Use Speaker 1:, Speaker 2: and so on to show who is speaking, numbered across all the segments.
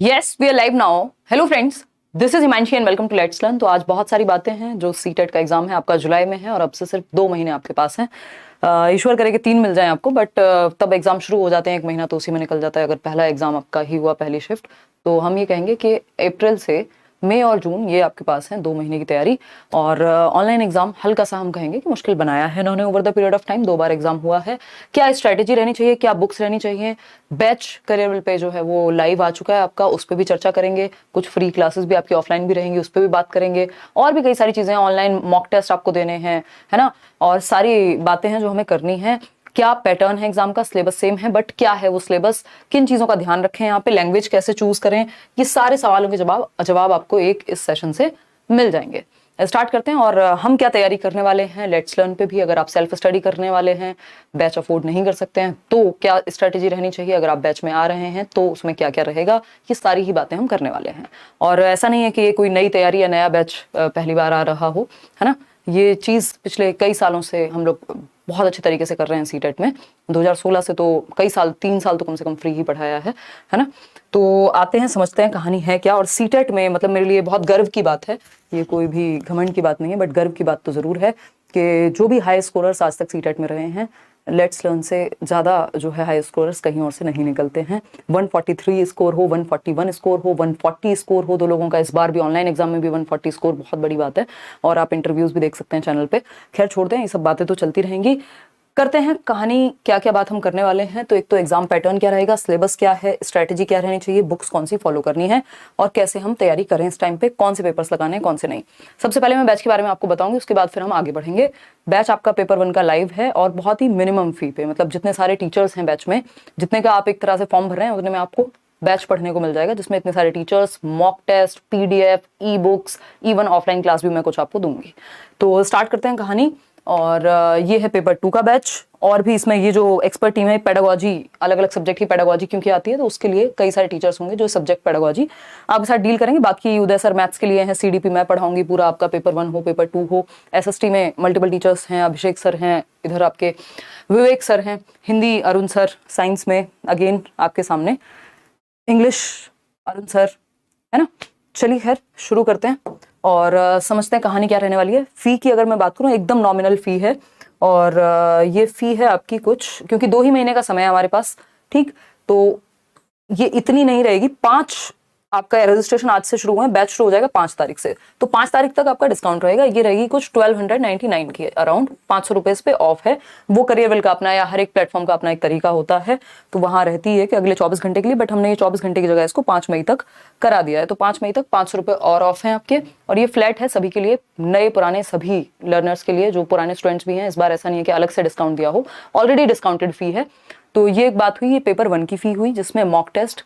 Speaker 1: Yes we are live now. Hello friends, this is Himanshi and welcome to let's learn. तो आज बहुत सारी बातें हैं। जो सीटेट का एग्जाम है आपका जुलाई में है और अब से सिर्फ 2 महीने आपके पास हैं। ईश्वर करे कि 3 मिल जाएं आपको, बट तब एग्जाम शुरू हो जाते हैं। 1 महीना तो उसी में निकल जाता है अगर पहला एग्जाम आपका ही हुआ, पहली शिफ्ट। तो हम ये कहेंगे कि अप्रैल से मई और जून ये आपके पास है 2 महीने की तैयारी। और ऑनलाइन एग्जाम हल्का सा हम कहेंगे कि मुश्किल बनाया है इन्होंने over the period of time. 2 bar exam हुआ है। क्या स्ट्रैटेजी रहनी चाहिए, क्या बुक्स रहनी चाहिए। बैच करियरविल पे जो है वो लाइव आ चुका है आपका, उस पर भी चर्चा करेंगे। कुछ फ्री क्लासेस भी आपकी ऑफलाइन भी रहेंगी, उस पर भी बात करेंगे। और भी कई सारी चीजें, ऑनलाइन मॉक टेस्ट आपको देने हैं, है ना। और सारी बातें हैं जो हमें करनी है। क्या पैटर्न है एग्जाम का, सिलेबस सेम है, बट क्या है वो सिलेबस, किन चीजों का ध्यान रखें यहाँ पे, लैंग्वेज कैसे चूज करें, ये सारे सवालों के जवाब आपको एक इस सेशन से मिल जाएंगे। स्टार्ट करते हैं। और हम क्या तैयारी करने वाले हैं लेट्स लर्न पे भी। अगर आप सेल्फ स्टडी करने वाले हैं, बैच अफोर्ड नहीं कर सकते हैं, तो क्या स्ट्रेटेजी रहनी चाहिए। अगर आप बैच में आ रहे हैं तो उसमें क्या क्या रहेगा, ये सारी ही बातें हम करने वाले हैं। और ऐसा नहीं है कि ये कोई नई तैयारी या नया बैच पहली बार आ रहा हो, है ना। ये चीज़ पिछले कई सालों से हम लोग बहुत अच्छे तरीके से कर रहे हैं सीटेट में। 2016 से तो कई साल, 3 साल तो कम से कम फ्री ही पढ़ाया है ना। तो आते हैं, समझते हैं कहानी है क्या। और सीटेट में मतलब मेरे लिए बहुत गर्व की बात है, ये कोई भी घमंड की बात नहीं है, बट गर्व की बात तो ज़रूर है कि जो भी हाई स्कोरर्स आज तक सीटेट में रहे हैं, लेट्स लर्न से ज़्यादा जो है हाई स्कोरर्स कहीं और से नहीं निकलते हैं। 143 स्कोर हो, 141 स्कोर हो, 140 स्कोर हो 2 लोगों का। इस बार भी ऑनलाइन एग्जाम में भी 140 स्कोर बहुत बड़ी बात है। और आप इंटरव्यूज भी देख सकते हैं चैनल पे। खैर छोड़ दें, ये सब बातें तो चलती रहेंगी। करते हैं कहानी, क्या क्या बात हम करने वाले हैं। तो एक तो एग्जाम पैटर्न क्या रहेगा, सिलेबस क्या है, स्ट्रैटेजी क्या रहनी चाहिए, बुक्स कौन सी फॉलो करनी है, और कैसे हम तैयारी करें इस टाइम पे, कौन से पेपर्स लगाने हैं कौन से नहीं। सबसे पहले मैं बैच के बारे में आपको बताऊंगी, उसके बाद फिर हम आगे बढ़ेंगे। बैच आपका पेपर 1 का लाइव है और बहुत ही मिनिमम फी पे, मतलब जितने सारे टीचर्स हैं बैच में, जितने का आप एक तरह से फॉर्म भर रहे हैं उतने में आपको बैच पढ़ने को मिल जाएगा, जिसमें इतने सारे teachers, mock test, PDF, e books, even offline class भी मैं कुछ आपको दूंगी। तो स्टार्ट करते हैं कहानी। और ये है पेपर 2 का बैच। और भी इसमें ये जो एक्सपर्ट टीम है, पेडागोजी, अलग अलग सब्जेक्ट की पेडागोजी क्योंकि आती है, तो उसके लिए कई सारे टीचर्स होंगे जो सब्जेक्ट पेडागोजी आपके साथ डील करेंगे। बाकी उदय सर मैथ्स के लिए हैं, सीडीपी मैं पढ़ाऊंगी पूरा आपका, पेपर 1 हो पेपर 2 हो। एसएसटी में मल्टीपल टीचर्स हैं, अभिषेक सर हैं, इधर आपके विवेक सर हैं, हिंदी अरुण सर, साइंस में अगेन आपके सामने इंग्लिश अरुण सर, है ना। चलिए खैर शुरू करते हैं और समझते हैं कहानी क्या रहने वाली है। फी की अगर मैं बात करूं, एकदम नॉमिनल फी है। और ये फी है आपकी कुछ, क्योंकि 2 ही महीने का समय है हमारे पास, ठीक। तो ये इतनी नहीं रहेगी। 5 आपका रजिस्ट्रेशन आज से शुरू हुआ है, बैच शुरू हो जाएगा 5 तारीख से, तो 5 तारीख तक आपका डिस्काउंट रहेगा। ये रहेगी कुछ 1299 की अराउंड, 500 रुपए पे ऑफ है। वो करियरविल का अपना या हर एक प्लेटफॉर्म का अपना एक तरीका होता है, तो वहां रहती है कि अगले 24 घंटे के लिए, बट हमने ये 24 घंटे की जगह इसको 5 मई तक करा दिया है। तो 5 मई तक 500 रुपए और ऑफ है आपके। और ये फ्लैट है सभी के लिए, नए पुराने सभी लर्नर्स के लिए, जो पुराने स्टूडेंट्स भी हैं। इस बार ऐसा नहीं है कि अलग से डिस्काउंट दिया हो, ऑलरेडी डिस्काउंटेड फी है। तो ये एक बात हुई। ये पेपर 1 की फी हुई, जिसमें mock test,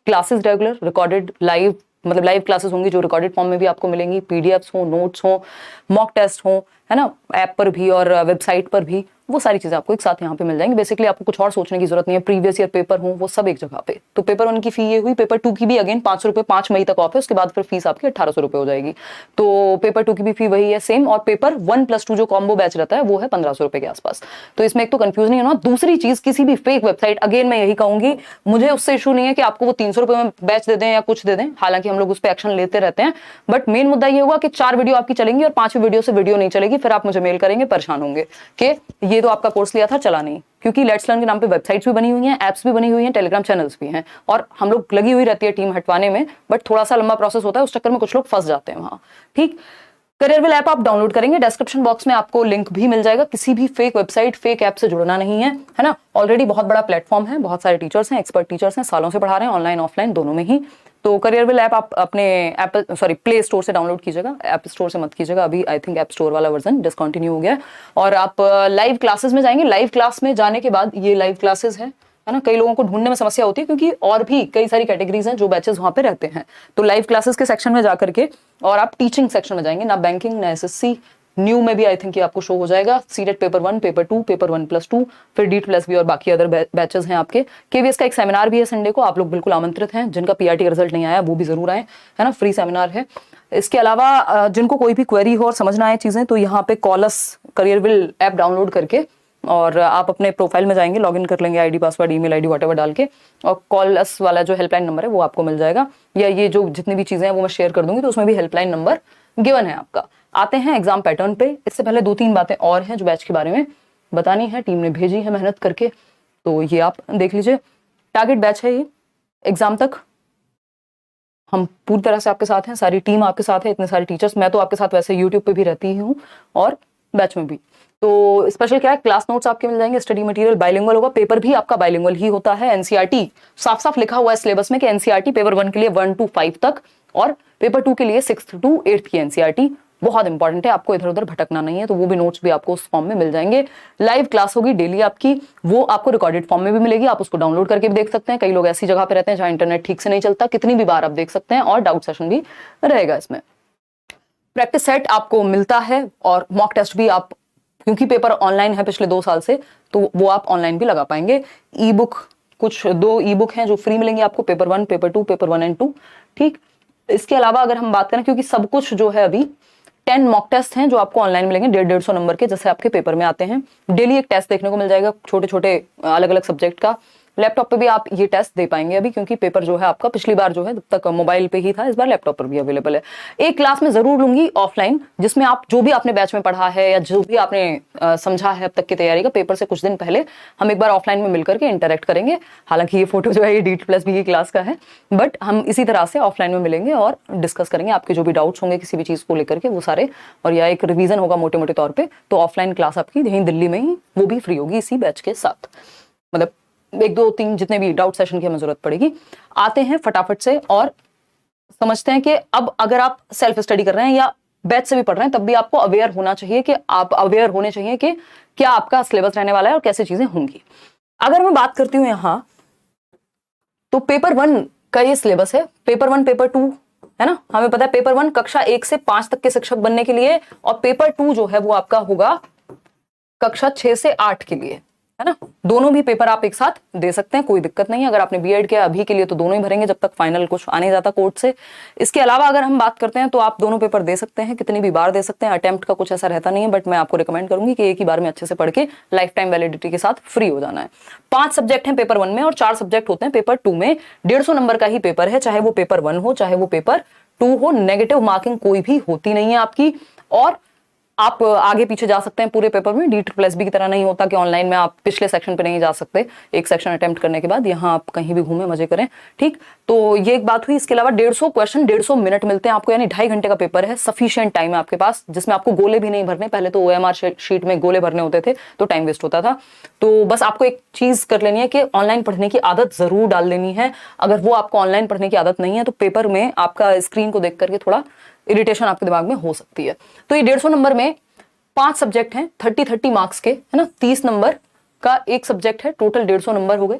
Speaker 1: classes regular, recorded live, मतलब लाइव क्लासेस होंगी जो रिकॉर्डेड फॉर्म में भी आपको मिलेंगी, पीडीएफ्स हो, नोट्स हो, मॉक टेस्ट हो, है ना, ऐप पर भी और वेबसाइट पर भी। वो सारी चीजें आपको एक साथ यहाँ पे मिल जाएंगी। बेसिकली आपको कुछ और सोचने की जरूरत नहीं है। प्रीवियस ईयर पेपर हो वो सब एक जगह पे। तो पेपर 1 की फी ये हुई। पेपर 2 की भी अगेन 500 रुपए 5 मई तक ऑफ है, उसके बाद फिर फीस आपकी 1800 रुपए हो जाएगी। तो पेपर 2 की भी फी वही है, सेम। और पेपर 1+2 जो कॉम्बो बैच रहता है वो है 1500 रुपए के आसपास। तो इसमें एक तो कंफ्यूज नहीं होना। दूसरी चीज, किसी भी फेक वेबसाइट, अगेन मैं यही कहूंगी, मुझे उससे इशू नहीं है कि आपको वो 300 रुपए में बैच दे दें या कुछ दे दें, हालांकि हम लोग उस पर एक्शन लेते रहते हैं। बट मेन मुद्दा ये हुआ कि 4 वीडियो आपकी चलेंगी और 5वीं वीडियो से वीडियो नहीं चलेगी, फिर आप मुझे मेल करेंगे, परेशान होंगे कि ये तो आपका कोर्स लिया था, चला नहीं। क्योंकि लेट्स लर्न के नाम पे वेबसाइट्स भी बनी हुई हैं, एप्स भी बनी हुई हैं, टेलीग्राम चैनल्स भी हैं, और हम लोग लगी हुई रहती है टीम हटवाने में, बट थोड़ा सा लंबा प्रोसेस होता है, उस चक्कर में कुछ लोग फंस जाते हैं वहां, ठीक। करियरविल ऐप आप डाउनलोड करेंगे, डिस्क्रिप्शन बॉक्स में आपको लिंक भी मिल जाएगा। किसी भी फेक वेबसाइट, फेक ऐप से जुड़ना नहीं है, है ना। ऑलरेडी बहुत बड़ा प्लेटफॉर्म है, बहुत सारे टीचर्स हैं, एक्सपर्ट टीचर्स हैं, सालों से पढ़ा रहे हैं, ऑनलाइन ऑफलाइन दोनों में ही। तो करियरविल ऐप आप अपने प्ले स्टोर से डाउनलोड कीजिएगा, ऐप स्टोर से मत कीजिएगा। अभी आई थिंक ऐप स्टोर वाला वर्जन डिसकंटिन्यू हो गया। और आप लाइव क्लासेस में जाएंगे। लाइव क्लास में जाने के बाद, ये लाइव क्लासेस है ना, कई लोगों को ढूंढने में समस्या होती है क्योंकि और भी कई सारी कैटेगरीज हैं जो बैचेस वहां पे रहते हैं। तो लाइव क्लासेस के सेक्शन में जाकर के और आप टीचिंग सेक्शन में जाएंगे, ना बैंकिंग ना एसएससी, न्यू में भी आई थिंक ये आपको शो हो जाएगा। सीटेट पेपर 1, पेपर 2, पेपर 1+2, फिर D+B और बाकी अदर बैचेस हैं आपके। केवीएस का एक सेमिनार भी है संडे को, आप लोग बिल्कुल आमंत्रित हैं। जिनका पीआरटी का रिजल्ट नहीं आया वो भी जरूर आए, है ना, फ्री सेमिनार है। इसके अलावा जिनको कोई भी क्वेरी हो और समझना आए चीजें, तो यहाँ पे कॉलस करियरविल ऐप डाउनलोड करके और आप अपने प्रोफाइल में जाएंगे, लॉगिन कर लेंगे, ID password email ID whatever डाल के, और कॉल अस वाला जो हेल्पलाइन नंबर है वो आपको मिल जाएगा, या ये जो जितनी भी चीजें हैं वो मैं शेयर कर दूंगी, तो उसमें भी हेल्पलाइन नंबर गिवन है आपका। आते हैं एग्जाम पैटर्न पे। इससे पहले 2-3 बातें और हैं जो बैच के बारे में बतानी है, टीम ने भेजी है मेहनत करके, तो ये आप देख लीजिए। टारगेट बैच है ये, एग्जाम तक हम पूरी तरह से आपके साथ हैं, सारी टीम आपके साथ है, इतने सारे टीचर्स, मैं तो आपके साथ वैसे यूट्यूब पे भी रहती ही हूँ और बैच में भी। तो स्पेशल क्या है, क्लास नोट्स आपके मिल जाएंगे, स्टडी मटेरियल बाइलिंगुअल होगा, पेपर भी आपका बाइलिंगुअल ही होता है। एनसीईआरटी साफ साफ लिखा हुआ है सिलेबस में कि एनसीईआरटी पेपर 1 के लिए 1 to 5 तक, और पेपर 2 के लिए 6th to 8th की एनसीईआरटी बहुत इंपॉर्टेंट है, आपको इधर उधर भटकना नहीं है। तो वो भी नोट्स भी आपको उस फॉर्म में मिल जाएंगे। लाइव क्लास होगी डेली आपकी, वो आपको रिकॉर्डेड फॉर्म में भी मिलेगी, आप उसको डाउनलोड करके भी देख सकते हैं। कई लोग ऐसी जगह पे रहते हैं जहां इंटरनेट ठीक से नहीं चलता, कितनी भी बार आप देख सकते हैं, और डाउट सेशन भी रहेगा इसमें। प्रैक्टिस सेट आपको मिलता है, और मॉक टेस्ट भी आप, क्योंकि पेपर ऑनलाइन है पिछले 2 साल से, तो वो आप ऑनलाइन भी लगा पाएंगे। ई बुक, कुछ 2 ई बुक हैं जो फ्री मिलेंगे आपको, पेपर 1 पेपर 2 पेपर 1 and 2, ठीक। इसके अलावा अगर हम बात करें, क्योंकि सब कुछ जो है अभी 10 मॉक टेस्ट हैं जो आपको ऑनलाइन मिलेंगे, 150-150 नंबर के, जैसे आपके पेपर में आते हैं। डेली एक टेस्ट देखने को मिल जाएगा, छोटे छोटे अलग अलग सब्जेक्ट का। लैपटॉप पे भी आप ये टेस्ट दे पाएंगे अभी, क्योंकि पेपर जो है आपका पिछली बार जो है जब तक मोबाइल पे ही था, इस बार लैपटॉप पर भी अवेलेबल है। एक क्लास में जरूर लूंगी ऑफलाइन, जिसमें आप जो भी आपने बैच में पढ़ा है या जो भी आपने समझा है अब तक की तैयारी का, पेपर से कुछ दिन पहले हम एक बार ऑफलाइन में मिलकर के इंटरेक्ट करेंगे। हालांकि ये फोटो जो है ये DT+ भी की क्लास का है, बट हम इसी तरह से ऑफलाइन में मिलेंगे और डिस्कस करेंगे आपके जो भी डाउट्स होंगे किसी भी चीज को लेकर के, वो सारे, और या एक रिवीजन होगा मोटे मोटे तौर पर। तो ऑफलाइन क्लास आपकी यहीं दिल्ली में ही, वो भी फ्री होगी इसी बैच के साथ, मतलब 1, 2, 3 जितने भी डाउट सेशन की हमें जरूरत पड़ेगी। आते हैं फटाफट से और समझते हैं कि अब अगर आप सेल्फ स्टडी कर रहे हैं या बैच से भी पढ़ रहे हैं, तब भी आपको अवेयर होना चाहिए कि आप अवेयर होने चाहिए कि क्या आपका सिलेबस रहने वाला है और कैसे चीजें होंगी। अगर मैं बात करती हूं यहां, तो पेपर 1 का ये सिलेबस है। पेपर 1 पेपर 2 है ना, हमें पता है पेपर 1 कक्षा 1 से 5 तक के शिक्षक बनने के लिए, और पेपर 2 जो है वो आपका होगा कक्षा 6 से 8 के लिए, है ना। दोनों भी पेपर आप एक साथ दे सकते हैं, कोई दिक्कत नहीं है। अगर आपने बीएड किया अभी के लिए तो दोनों ही भरेंगे जब तक फाइनल कुछ आने जाता कोर्ट से। इसके अलावा अगर हम बात करते हैं तो आप दोनों पेपर दे सकते हैं, कितनी भी बार दे सकते हैं, अटेम्प्ट का कुछ ऐसा रहता नहीं है, बट मैं आपको रिकमेंड करूंगी कि एक ही बार में अच्छे से पढ़ के लाइफ टाइम वैलिडिटी के साथ फ्री हो जाना है। 5 सब्जेक्ट हैं पेपर 1 में और 4 सब्जेक्ट होते हैं पेपर 2 में। 150 नंबर का ही पेपर है, चाहे वो पेपर 1 हो चाहे वो पेपर 2 हो। नेगेटिव मार्किंग कोई भी होती नहीं है आपकी, और आप आगे पीछे जा सकते हैं पूरे पेपर में। DTSSB की तरह नहीं होता कि ऑनलाइन में आप पिछले सेक्शन पे नहीं जा सकते एक सेक्शन अटेम्प्ट करने के बाद, यहाँ आप कहीं भी घूमें मजे करें, ठीक। तो ये एक बात हुई। इसके अलावा 150 क्वेश्चन 150 मिनट मिलते हैं आपको, यानी 2.5 घंटे का पेपर है। सफिशिएंट टाइम है आपके पास, जिसमें आपको गोले भी नहीं भरने। पहले तो OMR शीट में गोले भरने होते थे तो टाइम वेस्ट होता था। तो बस आपको एक चीज कर लेनी है कि ऑनलाइन पढ़ने की आदत जरूर डाल लेनी है। अगर वो आपको ऑनलाइन पढ़ने की आदत नहीं है तो पेपर में आपका स्क्रीन को देख करके थोड़ा इरिटेशन आपके दिमाग में हो सकती है। तो ये 150 नंबर में 5 सब्जेक्ट हैं, 30 मार्क्स के, है ना। 30 नंबर का एक सब्जेक्ट है, टोटल 150 नंबर हो गए।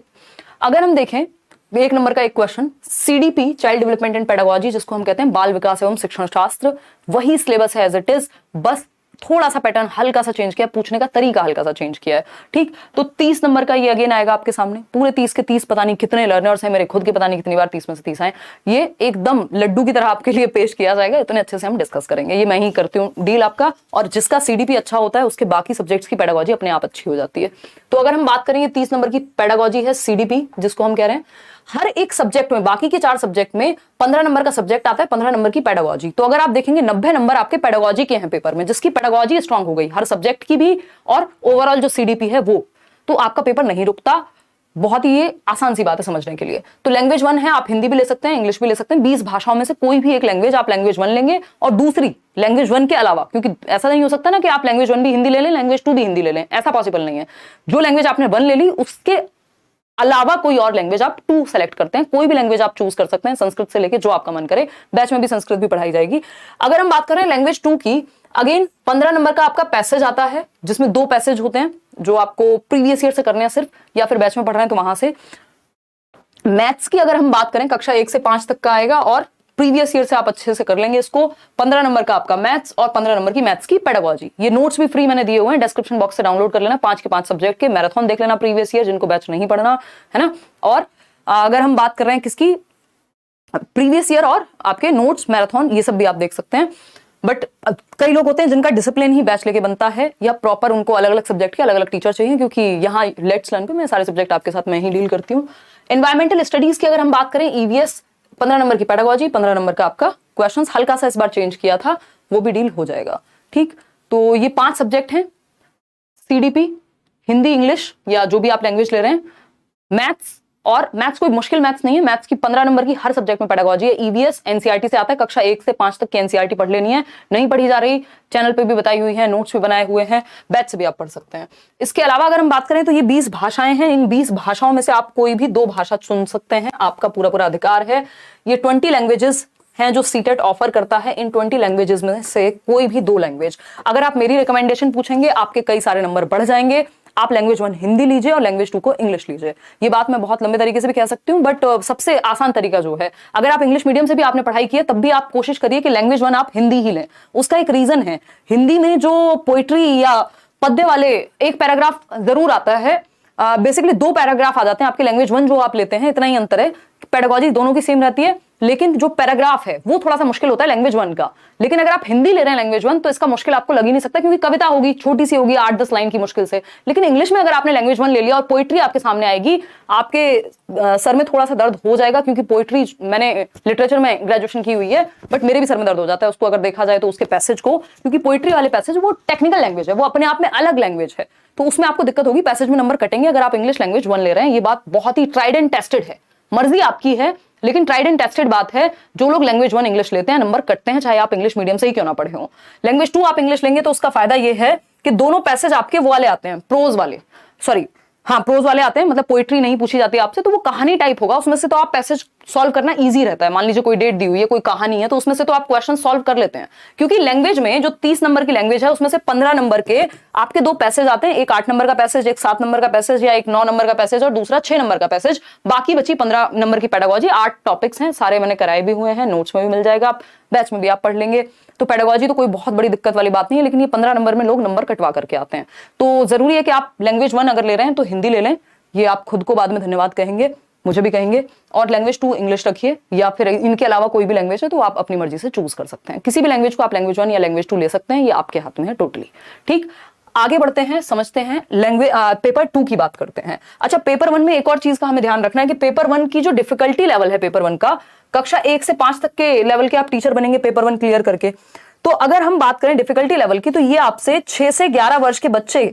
Speaker 1: अगर हम देखें 1 नंबर का एक question, CDP child development and pedagogy, जिसको हम कहते हैं बाल विकास एवं शिक्षण शास्त्र, वही सिलेबस है एज इट इज, बस थोड़ा सा पैटर्न हल्का सा चेंज किया, पूछने का तरीका हल्का सा चेंज किया है, ठीक। तो 30 नंबर का ये अगेन आएगा आपके सामने। पूरे 30 के 30 पता नहीं कितने लर्नर्स हैं, मेरे खुद के पता नहीं कितनी बार 30 में से 30 आए। ये एकदम लड्डू की तरह आपके लिए पेश किया जाएगा, इतने अच्छे से हम डिस्कस करेंगे। ये मैं ही करती हूँ डील आपका, और जिसका CDP अच्छा होता है उसके बाकी सब्जेक्ट्स की पेडागोजी अपने आप अच्छी हो जाती है। तो अगर हम बात करेंगे 30 नंबर की पेडागोजी है CDP, जिसको हम कह रहे हैं हर एक सब्जेक्ट में, बाकी के 4 सब्जेक्ट में 15 नंबर का सब्जेक्ट आता है, 15 नंबर की पेडागोजी। तो अगर आप देखेंगे 90 नंबर आपके पेडागोजी के हैं पेपर में, जिसकी पेडागोजी स्ट्रांग हो गई हर सब्जेक्ट की भी, और ओवरऑल जो CDP है वो, तो आपका पेपर नहीं रुकता। बहुत ही ये आसान सी बात है समझने के लिए। तो लैंग्वेज 1 है, आप हिंदी भी ले सकते हैं, इंग्लिश भी ले सकते हैं। 20 भाषाओं में से कोई भी एक लैंग्वेज आप लैंग्वेज 1 लेंगे, और दूसरी लैंग्वेज 1 के अलावा, क्योंकि ऐसा नहीं हो सकता ना कि आप लैंग्वेज 1 भी हिंदी ले लें, लैंग्वेज 2 भी हिंदी ले लें, ऐसा पॉसिबल नहीं है। जो लैंग्वेज आपने 1 ले ली उसके अलावा कोई और लैंग्वेज आप 2 सेलेक्ट करते हैं। कोई भी लैंग्वेज आप चूज कर सकते हैं, संस्कृत से लेके जो आपका मन करे। बैच में भी संस्कृत भी पढ़ाई जाएगी। अगर हम बात करें लैंग्वेज 2 की, अगेन 15 नंबर का आपका पैसेज आता है, जिसमें 2 पैसेज होते हैं जो आपको प्रीवियस ईयर से करने हैं सिर्फ, या फिर बैच में पढ़ रहे हैं तो वहां से। मैथ्स की अगर हम बात करें कक्षा 1 से 5 तक का आएगा, और प्रीवियस ईयर से आप अच्छे से कर लेंगे इसको। 15 नंबर का आपका मैथ्स और 15 नंबर की मैथ्स की पेडागोजी। ये नोट्स भी फ्री मैंने दिए हुए हैं, डिस्क्रिप्शन बॉक्स से डाउनलोड कर लेना। 5 के 5 सब्जेक्ट के मैराथन देख लेना प्रीवियस ईयर, जिनको बैच नहीं पढ़ना है ना। और अगर हम बात कर रहे हैं किसकी, प्रीवियस ईयर और आपके नोट्स मैराथन, ये सब भी आप देख सकते हैं। बट कई लोग होते हैं जिनका डिसिप्लिन ही बैच लेके बनता है, या प्रॉपर उनको अलग अलग सब्जेक्ट के अलग अलग टीचर चाहिए, क्योंकि यहाँ लेट्स लर्न पे मैं सारे सब्जेक्ट आपके साथ मैं ही डील करती हूँ। एनवायरमेंटल स्टडीज की अगर हम बात करें, ईवीएस 15 नंबर की, पेडागोजी 15 नंबर का आपका क्वेश्चंस, हल्का सा इस बार चेंज किया था, वो भी डील हो जाएगा। ठीक, तो ये 5 सब्जेक्ट हैं, सीडीपी, हिंदी, इंग्लिश या जो भी आप लैंग्वेज ले रहे हैं, मैथ्स, और मैथ्स कोई मुश्किल मैथ्स नहीं है, मैथ्स की 15 नंबर की हर सब्जेक्ट में पेडागोजी है। ईवीएस एनसीईआरटी से आता है, कक्षा 1 से 5 तक की एनसीईआरटी पढ़ लेनी है, नहीं पढ़ी जा रही चैनल पे भी बताई हुई है, नोट्स भी बनाए हुए हैं, बैच से भी आप पढ़ सकते हैं। इसके अलावा अगर हम बात करें तो ये 20 भाषाएं हैं, इन 20 भाषाओं में से आप कोई भी 2 भाषा चुन सकते हैं, आपका पूरा पूरा अधिकार है। ये 20 लैंग्वेजेस हैं जो सीटेट ऑफर करता है, इन 20 लैंग्वेजेस में से कोई भी 2 लैंग्वेज, अगर आप मेरी रिकमेंडेशन पूछेंगे आपके कई सारे नंबर बढ़ जाएंगे। आप लैंग्वेज 1 हिंदी लीजिए और लैंग्वेज 2 को इंग्लिश लीजिए। ये बात मैं बहुत लंबे तरीके से भी कह सकती हूँ, बट सबसे आसान तरीका जो है, अगर आप इंग्लिश मीडियम से भी आपने पढ़ाई की है तब भी आप कोशिश करिए कि लैंग्वेज 1 आप हिंदी ही लें। उसका एक रीजन है, हिंदी में जो पोइट्री या पद्य वाले एक पैराग्राफ जरूर आता है, बेसिकली 2 पैराग्राफ आ जाते हैं आपके लैंग्वेज 1 जो आप लेते हैं, इतना ही अंतर है। पेडागोजी दोनों की सेम रहती है, लेकिन जो पैराग्राफ है वो थोड़ा सा मुश्किल होता है लैंग्वेज 1 का। लेकिन अगर आप हिंदी ले रहे हैं लैंग्वेज 1 तो इसका मुश्किल आपको लग ही नहीं सकता, क्योंकि कविता होगी, छोटी सी होगी, 8-10 लाइन की मुश्किल से। लेकिन इंग्लिश में अगर आपने लैंग्वेज 1 ले लिया और पोइट्री आपके सामने आएगी, आपके सर में थोड़ा सा दर्द हो जाएगा, क्योंकि पोइट्री मैंने लिटरेचर में ग्रेजुएशन की हुई है, बट मेरे भी सर में दर्द हो जाता है उसको अगर देखा जाए तो, उसके पैसेज को, क्योंकि पोइट्री वाले पैसेज वो टेक्निकल लैंग्वेज है, वो अपने आप में अलग लैंग्वेज है, तो उसमें आपको दिक्कत होगी, पैसेज में नंबर कटेंगे अगर आप इंग्लिश लैंग्वेज 1 ले रहे हैं। ये बात बहुत ही ट्राइड एंड टेस्टेड है, मर्जी आपकी है, लेकिन ट्राइड एंड टेस्टेड बात है। जो लोग लैंग्वेज 1 इंग्लिश लेते हैं नंबर कटते हैं, चाहे आप इंग्लिश मीडियम से ही क्यों ना पढ़े हो। लैंग्वेज 2 आप इंग्लिश लेंगे तो उसका फायदा ये है कि दोनों पैसेज आपके वो वाले आते हैं, प्रोज वाले, सॉरी हाँ प्रोज वाले आते हैं, मतलब पोइट्री नहीं पूछी जाती आपसे, तो वो कहानी टाइप होगा, उसमें से तो आप पैसेज सॉल्व करना इजी रहता है। मान लीजिए कोई डेट दी हुई है, कोई कहानी है, तो उसमें से तो आप क्वेश्चन सॉल्व कर लेते हैं, क्योंकि लैंग्वेज में जो 30 नंबर की लैंग्वेज है उसमें से 15 नंबर के आपके 2 पैसेज आते हैं, एक 8 नंबर का पैसेज, एक 7 नंबर का पैसेज, या एक 9 नंबर का पैसेज और दूसरा 6 नंबर का पैसेज। बाकी बची 15 नंबर की पेडागोजी। 8 टॉपिक्स हैं, सारे मैंने कराए भी हुए हैं, नोट्स में भी मिल जाएगा, आप बैच में भी आप पढ़ लेंगे। तो पेडागोजी तो कोई बहुत बड़ी दिक्कत वाली बात नहीं है, लेकिन ये 15 नंबर में लोग नंबर कटवा करके आते हैं। तो जरूरी है कि आप लैंग्वेज 1 अगर ले रहे हैं तो हिंदी ले लें, ये आप खुद को बाद में धन्यवाद कहेंगे, मुझे भी कहेंगे। और लैंग्वेज 2 इंग्लिश रखिए, या फिर इनके अलावा कोई भी लैंग्वेज है तो आप अपनी मर्जी से चूज कर सकते हैं। किसी भी लैंग्वेज को आप लैंग्वेज 1 या लैंग्वेज 2 ले सकते हैं, ये आपके हाथ में है टोटली। ठीक, आगे बढ़ते हैं, समझते हैं लैंग्वेज पेपर 2 की बात करते हैं। अच्छा, पेपर 1 में एक और चीज का हमें ध्यान रखना है कि पेपर 1 की जो डिफिकल्टी लेवल है पेपर 1 का, कक्षा 1 से 5 तक के लेवल के आप टीचर बनेंगे पेपर 1 क्लियर करके। तो अगर हम बात करें डिफिकल्टी लेवल की, तो ये आपसे 6 से 11 वर्ष के बच्चे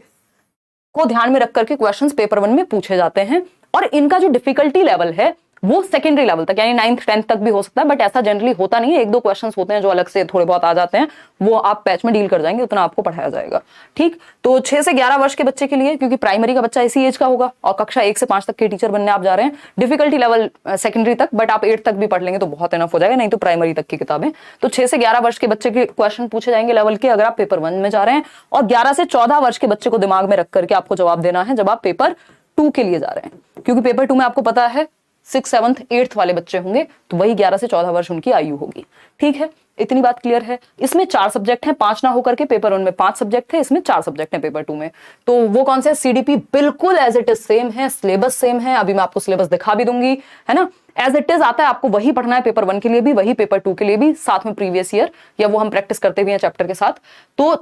Speaker 1: को ध्यान में रख करके क्वेश्चंस पेपर 1 में पूछे जाते हैं, और इनका जो डिफिकल्टी लेवल है वो सेकेंडरी लेवल तक, यानी 9th 10th तक भी हो सकता है, बट ऐसा जनरली होता नहीं है। 1-2 क्वेश्चंस होते हैं जो अलग से थोड़े बहुत आ जाते हैं, वो आप बैच में डील कर जाएंगे, उतना आपको पढ़ाया जाएगा। ठीक, तो 6 से 11 वर्ष के बच्चे के लिए, क्योंकि प्राइमरी का बच्चा इसी एज का होगा और कक्षा 1 से 5 तक के टीचर बनने आप जा रहे हैं, डिफिकल्टी लेवल सेकेंडरी तक, बट आप 8 तक भी पढ़ लेंगे तो बहुत इनफ हो जाएगा, नहीं तो प्राइमरी तक की किताबें। तो 6 से 11 वर्ष के बच्चे के क्वेश्चन पूछे जाएंगे लेवल के, अगर आप पेपर 1 में जा रहे हैं, और 11 से 14 वर्ष के बच्चे को दिमाग में रख करके आपको जवाब देना है जब आप पेपर 2 के लिए जा रहे हैं, क्योंकि पेपर 2 में आपको पता है 6th 7th 8th वाले बच्चे होंगे, तो वही 11 से 14 वर्ष उनकी आयु होगी। ठीक है, इतनी बात क्लियर है। इसमें 4 सब्जेक्ट हैं, 5 ना होकर के पेपर 1 में 5 सब्जेक्ट थे, इसमें 4 सब्जेक्ट हैं पेपर 2 में। तो वो कौन से? सीडीपी बिल्कुल एज इट इज सेम है, सिलेबस सेम है, अभी मैं आपको सिलेबस दिखा भी दूंगी, है ना। एज इट इज आता है, आपको वही पढ़ना है पेपर 1 के लिए भी, वही पेपर 2 के लिए भी, साथ में प्रीवियस ईयर या वो हम प्रैक्टिस करते भी हैं चैप्टर के साथ, तो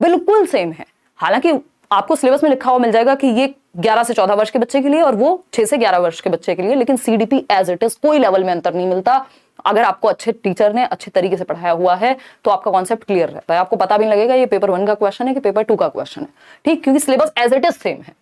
Speaker 1: बिल्कुल सेम है। हालांकि आपको सिलेबस में लिखा हुआ मिल जाएगा कि ये 11 से 14 वर्ष के बच्चे के लिए और वो 6 से 11 वर्ष के बच्चे के लिए, लेकिन सीडीपी एज इट इज कोई लेवल में अंतर नहीं मिलता। अगर आपको अच्छे टीचर ने अच्छे तरीके से पढ़ाया हुआ है तो आपका कॉन्सेप्ट क्लियर रहता है, आपको पता भी नहीं लगेगा ये पेपर 1 का क्वेश्चन है कि पेपर 2 का क्वेश्चन है। ठीक, क्योंकि syllabus as it is same है।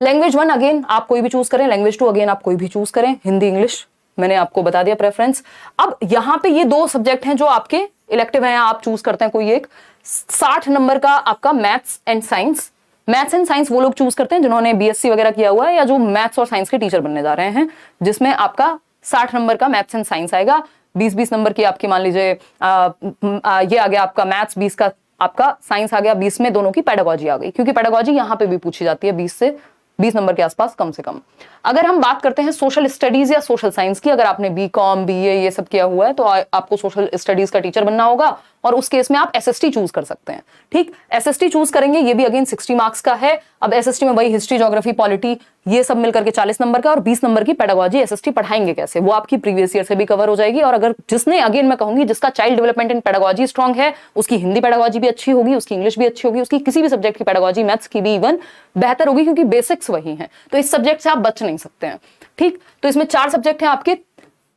Speaker 1: लैंग्वेज 1 अगेन आप कोई भी चूज करें, लैंग्वेज 2 अगेन आप कोई भी चूज करें, हिंदी इंग्लिश मैंने आपको बता दिया प्रेफरेंस। अब यहाँ पे ये 2 सब्जेक्ट हैं जो आपके इलेक्टिव हैं, आप चूज करते हैं कोई एक। 60 नंबर का आपका maths and science. Maths and science वो लोग चूज करते हैं जिन्होंने बीएससी वगैरह किया हुआ है या जो मैथ्स और साइंस के टीचर बनने जा रहे हैं, जिसमें आपका 60 नंबर का मैथ्स एंड साइंस आएगा। 20-20 नंबर की आपकी मान लीजिए ये आ गया आपका मैथ्स, 20 का आपका साइंस आ गया, 20 में दोनों की पेडागोजी आ गई, क्योंकि पेडागोजी यहाँ पे भी पूछी जाती है 20 नंबर के आसपास कम से कम। अगर हम बात करते हैं सोशल स्टडीज या सोशल साइंस की, अगर आपने बीकॉम बीए ये सब किया हुआ है तो आपको सोशल स्टडीज का टीचर बनना होगा और उस केस में आप एसएसटी चूज कर सकते हैं। ठीक, एसएसटी चूज करेंगे, ये भी अगेन 60 मार्क्स का है। अब एसएसटी में वही हिस्ट्री, ज्योग्राफी, पॉलिटी, ये सब मिलकर के 40 नंबर का और 20 नंबर की पेडागोजी। एसएसटी पढ़ाएंगे कैसे, वो आपकी प्रीवियस ईयर से भी कवर हो जाएगी। और अगर जिसने, अगेन मैं कहूंगी, जिसका child development in pedagogy strong है, उसकी हिंदी पेडागोजी भी अच्छी होगी, उसकी इंग्लिश भी अच्छी होगी, उसकी किसी भी सब्जेक्ट की पेडागोजी, मैथ्स की भी इवन बेहतर होगी, क्योंकि बेसिक्स वही हैं। तो इस सब्जेक्ट से आप बच नहीं सकते हैं। ठीक, तो इसमें 4 सब्जेक्ट हैं आपके,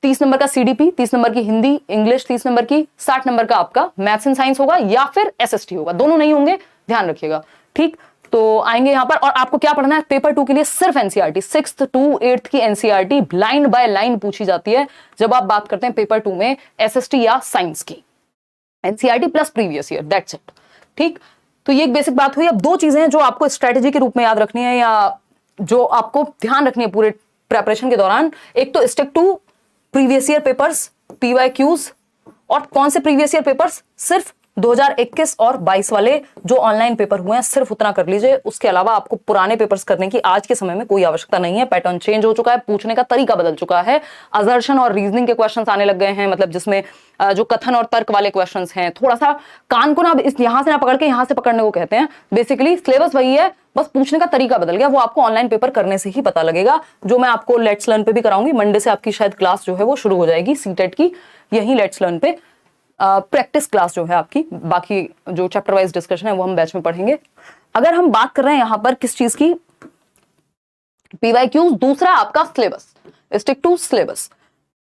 Speaker 1: 30 नंबर का सीडीपी, 30 नंबर की हिंदी इंग्लिश, 30 नंबर की, 60 नंबर का आपका मैथ्स एंड साइंस होगा या फिर एसएसटी होगा, दोनों नहीं होंगे, ध्यान रखिएगा। ठीक, तो आएंगे यहां पर, और आपको क्या पढ़ना है पेपर 2 के लिए, सिर्फ एनसीईआरटी, 6th to 8th की एनसीईआरटी लाइन बाय लाइन पूछी जाती है जब आप बात करते हैं पेपर 2 में एसएसटी या साइंस की। NCERT plus previous year, that's it. ठीक, तो ये एक बेसिक बात हुई। अब 2 चीजें हैं जो आपको स्ट्रेटेजी के रूप में याद रखनी है, या जो आपको ध्यान रखनी है पूरे प्रेपरेशन के दौरान। एक तो stick to previous year papers, PYQs. और कौन से प्रीवियस ईयर पेपर्स? सिर्फ 2021 और 22 वाले जो ऑनलाइन पेपर हुए हैं, सिर्फ उतना कर लीजिए। उसके अलावा आपको पुराने पेपर्स करने की आज के समय में कोई आवश्यकता नहीं है। पैटर्न चेंज हो चुका है, पूछने का तरीका बदल चुका है, असर्शन और रीजनिंग के क्वेश्चंस आने लग गए हैं, मतलब जिसमें जो कथन और तर्क वाले क्वेश्चंस हैं, थोड़ा सा कान को ना इस यहां से ना पकड़ के यहां से पकड़ने को कहते हैं। बेसिकली सिलेबस वही है, बस पूछने का तरीका बदल गया। वो आपको ऑनलाइन पेपर करने से ही पता लगेगा, जो मैं आपको लेट्स लर्न पे भी कराऊंगी। मंडे से आपकी शायद क्लास जो है वो शुरू हो जाएगी सीटेट की, यही लेट्स लर्न पे प्रैक्टिस क्लास जो है आपकी। बाकी जो चैप्टर वाइज डिस्कशन है वो हम बैच में पढ़ेंगे। अगर हम बात कर रहे हैं यहां पर किस चीज की, पीवाईक्यूज। दूसरा आपका syllabus, stick to syllabus.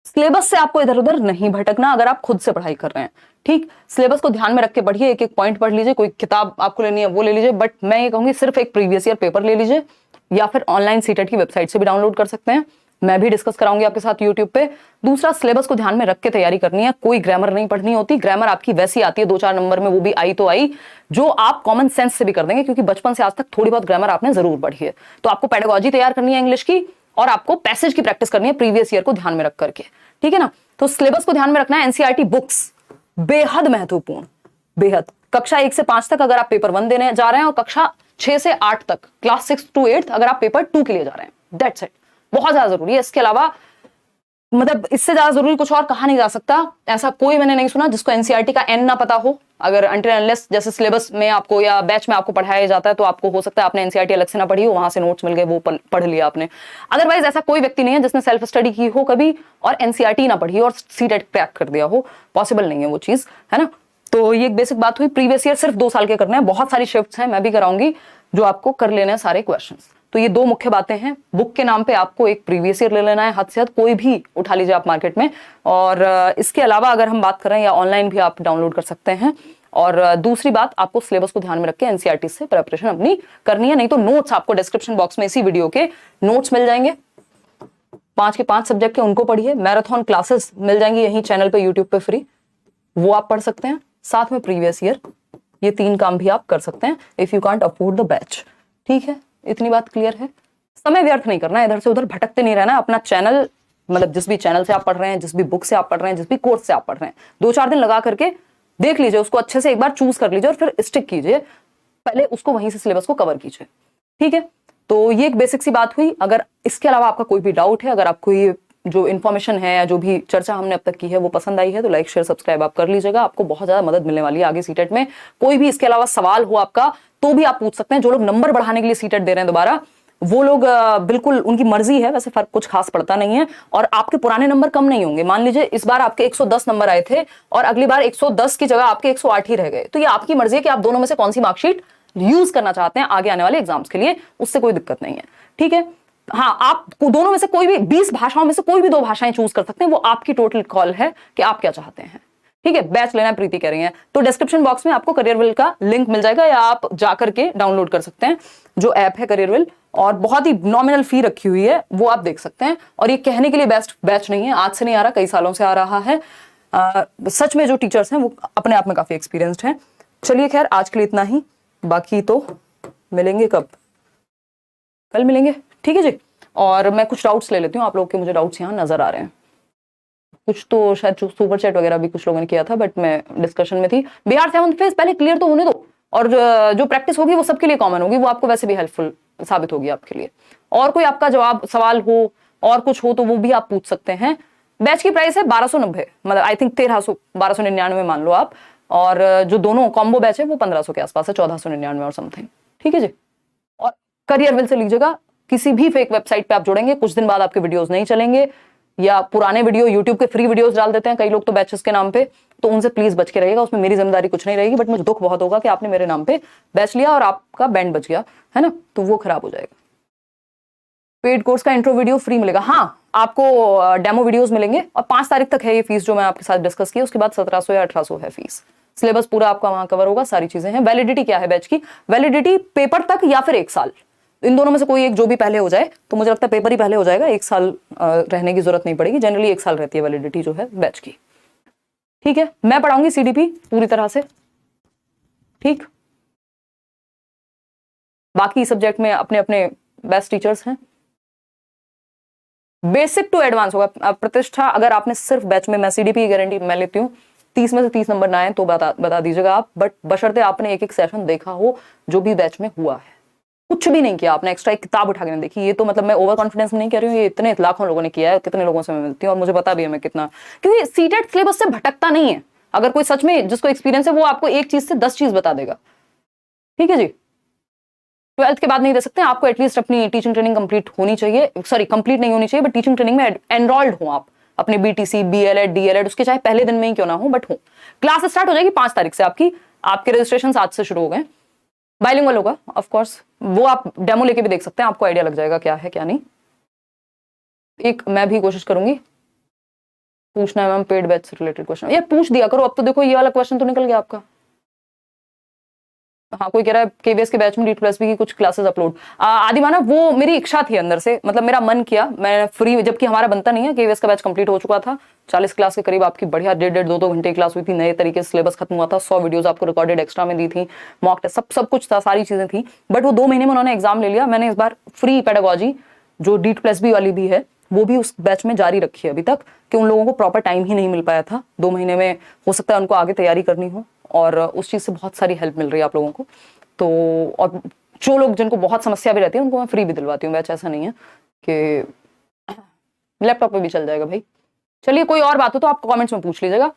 Speaker 1: Syllabus से आपको इधर उधर नहीं भटकना अगर आप खुद से पढ़ाई कर रहे हैं। ठीक, सिलेबस को ध्यान में रख के पढ़िए, एक एक पॉइंट पढ़ लीजिए, कोई किताब आपको लेनी है वो ले लीजिए, बट मैं ये कहूंगी सिर्फ एक प्रीवियस ईयर पेपर ले लीजिए, या फिर ऑनलाइन सीटेट की वेबसाइट से भी डाउनलोड कर सकते हैं। मैं भी डिस्कस कराऊंगी आपके साथ यूट्यूब पे। दूसरा, सिलेबस को ध्यान में रख के तैयारी करनी है, कोई ग्रामर नहीं पढ़नी होती। ग्रामर आपकी वैसी आती है 2-4 नंबर में, वो भी आई तो आई, जो आप कॉमन सेंस से भी कर देंगे, क्योंकि बचपन से आज तक थोड़ी बहुत ग्रामर आपने जरूर पढ़ी है। तो आपको पेडागोजी तैयार करनी है इंग्लिश की, और आपको पैसेज की प्रैक्टिस करनी है प्रीवियस ईयर को ध्यान में रख करके। ठीक है ना, तो सिलेबस को ध्यान में रखना है। एनसीईआरटी बुक्स बेहद महत्वपूर्ण, बेहद। कक्षा 1 से 5 तक अगर आप पेपर 1 देने जा रहे हैं, और कक्षा 6 से 8 तक, क्लास 6 to 8 अगर आप पेपर 2 के लिए जा रहे हैं, दैट्स इट। बहुत ज्यादा जरूरी है। इसके अलावा मतलब इससे ज्यादा जरूरी कुछ और कहा नहीं जा सकता। ऐसा कोई मैंने नहीं सुना जिसको एनसीईआरटी का एन ना पता हो। अगर अनटिल अनलेस जैसे सिलेबस में आपको या बैच में आपको पढ़ाया जाता है, तो आपको हो सकता है आपने एनसीईआरटी अलग से ना पढ़ी हो, वहां से नोट्स मिल गए, वो पढ़ लिया आपने। अदरवाइज ऐसा कोई व्यक्ति नहीं है जिसने सेल्फ स्टडी की हो कभी और एनसीईआरटी ना पढ़ी और सीटेट क्रैक कर दिया हो, पॉसिबल नहीं है वो चीज, है ना। तो ये एक बेसिक बात हुई। प्रीवियस ईयर सिर्फ 2 साल के करने हैं, बहुत सारी शिफ्ट्स हैं, मैं भी कराऊंगी, जो आपको कर लेने हैं सारे क्वेश्चंस। तो ये 2 मुख्य बातें हैं। बुक के नाम पे आपको एक प्रीवियस ईयर ले लेना है, हद से हद कोई भी उठा लीजिए आप मार्केट में। और इसके अलावा अगर हम बात करें, या ऑनलाइन भी आप डाउनलोड कर सकते हैं। और दूसरी बात, आपको सिलेबस को ध्यान में रख के एनसीईआरटी से प्रिपरेशन अपनी करनी है। नहीं तो नोट्स आपको डिस्क्रिप्शन बॉक्स में इसी वीडियो के नोट्स मिल जाएंगे, 5 के 5 सब्जेक्ट के, उनको पढ़िए। मैराथन क्लासेस मिल जाएंगी यहीं चैनल पे, यूट्यूब पे फ्री, वो आप पढ़ सकते हैं। साथ में प्रीवियस ईयर, ये 3 काम भी आप कर सकते हैं if you can't afford the batch. ठीक है, इतनी बात क्लियर है। समय व्यर्थ नहीं करना है, इधर से उधर भटकते नहीं रहना है। अपना चैनल, मतलब जिस भी चैनल से आप पढ़ रहे हैं, जिस भी बुक से आप पढ़ रहे हैं, जिस भी कोर्स से आप पढ़ रहे हैं, 2-4 दिन लगा करके देख लीजिए, उसको अच्छे से एक बार चूज कर लीजिए और फिर स्टिक कीजिए। पहले उसको वहीं से सिलेबस को कवर कीजिए। ठीक है, तो ये एक बेसिक सी बात हुई। अगर इसके अलावा आपका कोई भी डाउट है, अगर आपको ये जो इन्फॉर्मेशन है या जो भी चर्चा हमने अब तक की है वो पसंद आई है, तो लाइक शेयर सब्सक्राइब आप कर लीजिएगा। आपको बहुत ज्यादा मदद मिलने वाली है आगे सीटेट में। कोई भी इसके अलावा सवाल हो आपका तो भी आप पूछ सकते हैं। जो लोग नंबर बढ़ाने के लिए सीटेट दे रहे हैं दोबारा, वो लोग बिल्कुल उनकी मर्जी है, वैसे फर्क कुछ खास पड़ता नहीं है। और आपके पुराने नंबर कम नहीं होंगे। मान लीजिए इस बार आपके 110 नंबर आए थे और अगली बार 110 की जगह आपके 108 ही रह गए, तो ये आपकी मर्जी है कि आप दोनों में से कौन सी मार्कशीट यूज करना चाहते हैं आगे आने वाले एग्जाम्स के लिए। उससे कोई दिक्कत नहीं है। ठीक है, हाँ, आप दोनों में से कोई भी 20 भाषाओं में से कोई भी 2 भाषाएं चूज कर सकते हैं। वो आपकी टोटल कॉल है कि आप क्या चाहते हैं। ठीक है, बैच लेना प्रीति कह रही है, तो डिस्क्रिप्शन बॉक्स में आपको करियरविल का लिंक मिल जाएगा, या आप जाकर के डाउनलोड कर सकते हैं जो ऐप है करियरविल, और बहुत ही नॉमिनल फी रखी हुई है, वो आप देख सकते हैं। और ये कहने के लिए बेस्ट बैच नहीं है, आज से नहीं आ रहा, कई सालों से आ रहा है। सच में जो टीचर्स हैं वो अपने आप में काफी एक्सपीरियंस्ड हैं। चलिए खैर, आज के लिए इतना ही। बाकी तो मिलेंगे कब, कल मिलेंगे। ठीक है जी। और मैं कुछ डाउट्स ले लेती हूँ आप लोगों के, मुझे डाउट्स यहाँ नजर आ रहे हैं। कुछ तो शायद सुपर चैट वगैरह भी कुछ लोगों ने किया था, बट मैं डिस्कशन में थी। बिहार 7th फेज पहले क्लियर तो होने दो, और जो प्रैक्टिस होगी वो सबके लिए कॉमन होगी, वो आपको वैसे भी हेल्पफुल साबित होगी आपके लिए। और कोई आपका जवाब सवाल हो और कुछ हो तो वो भी आप पूछ सकते हैं। बैच की प्राइस है 1290, मतलब आई थिंक 1299 मान लो आप। और जो दोनों कॉम्बो बैच है वो 1500 के आसपास है, 1499 और समथिंग। ठीक है जी। और करियर विल से लीजिएगा, किसी भी फेक वेबसाइट पे आप जुड़ेंगे, कुछ दिन बाद आपके वीडियोस नहीं चलेंगे, या पुराने वीडियो यूट्यूब के फ्री वीडियोस डाल देते हैं कई लोग तो बैचेस के नाम पे, तो उनसे प्लीज बच के रहिएगा। उसमें मेरी जिम्मेदारी कुछ नहीं रहेगी, बट मुझे दुख बहुत होगा कि आपने मेरे नाम पे बैच लिया और आपका बैंड बच गया, है ना, तो वो खराब हो जाएगा। पेड कोर्स का इंट्रो वीडियो फ्री मिलेगा, हाँ आपको डेमो वीडियोस मिलेंगे, और 5 तारीख तक है ये फीस जो मैं आपके साथ डिस्कस की, उसके बाद 1700 या 1800 है फीस। सिलेबस पूरा आपका वहां कवर होगा, सारी चीजें हैं। वैलिडिटी क्या है बैच की? वैलिडिटी पेपर तक या फिर 1 साल, इन दोनों में से कोई एक जो भी पहले हो जाए, तो मुझे लगता है पेपर ही पहले हो जाएगा, 1 साल रहने की जरूरत नहीं पड़ेगी। जनरली 1 साल रहती है वैलिडिटी जो है बैच की। ठीक है, मैं पढ़ाऊंगी सीडीपी पूरी तरह से, ठीक। बाकी सब्जेक्ट में अपने अपने बेस्ट टीचर्स हैं। बेसिक टू एडवांस होगा। प्रतिष्ठा अगर आपने सिर्फ बैच में, मैं सीडीपी की गारंटी मैं लेती हूँ, 30 में से 30 नंबर ना आए तो बता दीजिएगा आप, बट बशर्ते आपने एक एक सेशन देखा हो जो भी बैच में हुआ है। कुछ भी नहीं किया आपने, एक्स्ट्रा एक किताब उठा के नहीं देखी। ये तो मतलब मैं ओवर कॉन्फिडेंस में नहीं कह रही हूँ, ये इतने लाखों लोगों ने किया है, कितने लोगों से मैं मिलती हूँ और मुझे पता भी है मैं कितना, क्योंकि सीटेट सिलेबस से भटकता नहीं है। अगर कोई सच में जिसको एक्सपीरियंस है वो आपको एक चीज से 10 चीज बता देगा। ठीक है जी। 12th के बाद नहीं दे सकते, आपको एटलीस्ट अपनी टीचिंग ट्रेनिंग कंप्लीट होनी चाहिए, सॉरी कंप्लीट नहीं होनी चाहिए, बट टीचिंग ट्रेनिंग में एनरोल्ड हो आप, अपने बीटीसी, बीएलएड, डीएलएड, उसके चाहे पहले दिन में ही क्यों ना हो, बट हो। क्लास स्टार्ट हो जाएगी 5 तारीख से आपकी, आपके रजिस्ट्रेशन आज से शुरू हो गए। बाइलिंगुअल होगा ऑफ कोर्स, वो आप डेमो लेके भी देख सकते हैं, आपको आइडिया लग जाएगा क्या है क्या नहीं। एक मैं भी कोशिश करूंगी पूछना है मैम पेड बैच से रिलेटेड क्वेश्चन, यार पूछ दिया करो अब तो। देखो ये वाला क्वेश्चन तो निकल गया आपका। हाँ, कोई कह रहा है केवीएस के बैच में D2SB की कुछ क्लासेस अपलोड। आदि माना वो मेरी इच्छा थी अंदर से, मतलब मेरा मन किया, मैं फ्री, जबकि हमारा बनता नहीं है, केवीएस का बैच कंप्लीट हो चुका था, 40 क्लास के करीब आपकी बढ़िया 1.5 2 घंटे क्लास हुई थी, नए तरीके से सिलेबस खत्म हुआ था, 100 वीडियोस आपको रिकॉर्डेड एक्स्ट्रा में दी थी, मॉक टेस्ट सब कुछ था, सारी चीजें थी। बट वो 2 महीने में उन्होंने एग्जाम ले लिया। मैंने इस बार फ्री पेडागोजी जो D2SB वाली भी है वो भी उस बैच में जारी रखी है अभी तक, कि उन लोगों को प्रॉपर टाइम ही नहीं मिल पाया था 2 महीने में, हो सकता है उनको आगे तैयारी करनी हो, और उस चीज से बहुत सारी हेल्प मिल रही है आप लोगों को। तो और जो लोग जिनको बहुत समस्या भी रहती है उनको मैं फ्री भी दिलवाती हूँ बैच, ऐसा नहीं है कि लैपटॉप पे भी चल जाएगा भाई। चलिए, कोई और बात हो तो आप कमेंट्स में पूछ लीजिएगा।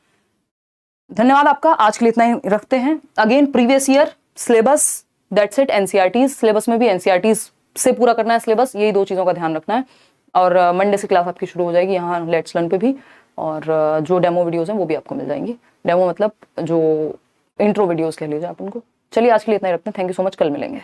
Speaker 1: धन्यवाद आपका, आज के लिए इतना ही रखते हैं। Again previous year syllabus, that's it. NCERT syllabus में भी एनसीईआरटी से पूरा करना है सिलेबस, यही 2 चीजों का ध्यान रखना है। और मंडे से क्लास आपकी शुरू हो जाएगी यहाँ लेट्स लर्न पे भी, और जो डेमो वीडियोस हैं वो भी आपको मिल जाएंगी। डेमो मतलब जो इंट्रो वीडियोस कह लीजिए आप उनको। चलिए, आज के लिए इतना ही रखते हैं। थैंक यू सो मच, कल मिलेंगे।